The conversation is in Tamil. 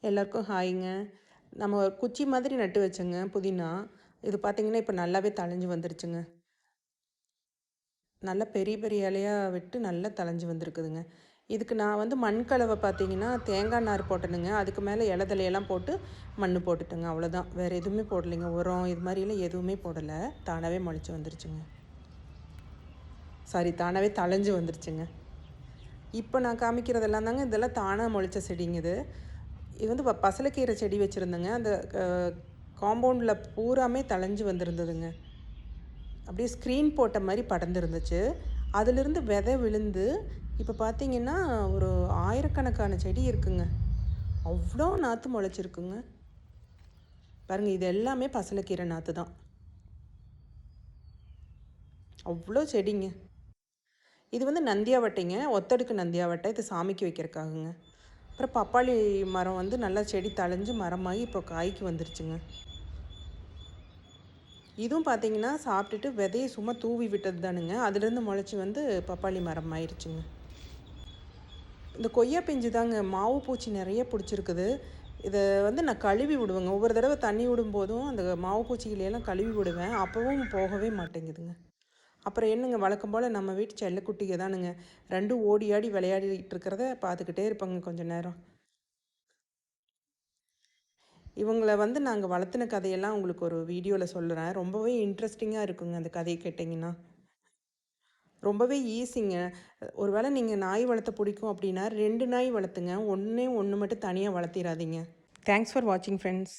எல்லாருக்கும் ஹாய்ங்க. நம்ம ஒரு குச்சி மாதிரி நட்டு வச்சோங்க புதினா. இது பார்த்தீங்கன்னா, இப்போ நல்லாவே தழைஞ்சு வந்துருச்சுங்க. நல்லா பெரிய பெரிய இலையா விட்டு நல்லா தழைஞ்சு வந்திருக்குதுங்க. இதுக்கு நான் வந்து மண் கலவை பார்த்தீங்கன்னா, தேங்காய் நார் போட்டேனுங்க. அதுக்கு மேலே இலை தழையெல்லாம் போட்டு மண் போட்டுட்டேங்க. அவ்வளோதான். வேறு எதுவுமே போடலைங்க. உரம் இது மாதிரிலாம் எதுவுமே போடலை. தானாகவே முளைச்சி வந்துருச்சுங்க. சாரி, தானாகவே தழைஞ்சு வந்துருச்சுங்க. இப்போ நான் காமிக்கிறதெல்லாம் தாங்க இதெல்லாம் தானாக முளைச்ச செடிங்க இது. இது வந்து பசலைக்கீரை செடி வச்சுருந்தேங்க. அந்த காம்பவுண்டில் பூராமே தழைஞ்சு வந்திருந்ததுங்க. அப்படியே ஸ்க்ரீன் போட்ட மாதிரி படர்ந்துருந்துச்சு. அதிலிருந்து விதை விழுந்து இப்போ பார்த்தீங்கன்னா, ஒரு ஆயிரக்கணக்கான செடி இருக்குங்க. அவ்வளோ நாற்று முளைச்சிருக்குங்க. பாருங்கள், இது எல்லாமே பசலைக்கீரை நாற்று தான். அவ்வளோ செடிங்க. இது வந்து நந்தியாவட்டைங்க. ஒத்தடுக்கு நந்தியாவட்டை. இது சாமிக்கு வைக்கிறதுக்காகங்க. அப்புறம் பப்பாளி மரம் வந்து நல்லா செடி தழைஞ்சு மரமாகி இப்போ காய்க்கு வந்துருச்சுங்க. இதுவும் பார்த்தீங்கன்னா, சாப்பிட்டுட்டு விதைய சும்மா தூவி விட்டது தானுங்க. அதுலேருந்து முளைச்சி வந்து பப்பாளி மரம் ஆயிடுச்சுங்க. இந்த கொய்யா பிஞ்சு தாங்க மாவு பூச்சி நிறைய பிடிச்சிருக்குது. இதை வந்து நான் கழுவி விடுவேங்க. ஒவ்வொரு தடவை தண்ணி விடும்போதும் அந்த மாவு பூச்சிகளையெல்லாம் கழுவி விடுவேன். அப்போவும் போகவே மாட்டேங்குதுங்க. அப்புறம் என்னங்க, வழக்கம் போல் நம்ம வீட்டு செல்லக்குட்டிக தானுங்க. ரெண்டும் ஓடி ஆடி விளையாடிட்டு இருக்கிறத பார்த்துக்கிட்டே இருப்பாங்க கொஞ்சம் நேரம். இவங்கள வந்து நாங்கள் வளர்த்துன கதையெல்லாம் உங்களுக்கு ஒரு வீடியோவில் சொல்கிறேன். ரொம்பவே இன்ட்ரெஸ்டிங்காக இருக்குங்க அந்த கதையை கேட்டிங்கன்னா. ரொம்பவே ஈஸிங்க. ஒரு வேளை நீங்கள் நாய் வளர்த்த பிடிக்கும் அப்படின்னா 2 நாய் வளர்த்துங்க. ஒன்றே ஒன்று மட்டும் தனியாக வளர்த்திடாதீங்க. தேங்க்ஸ் ஃபார் வாட்சிங் ஃப்ரெண்ட்ஸ்.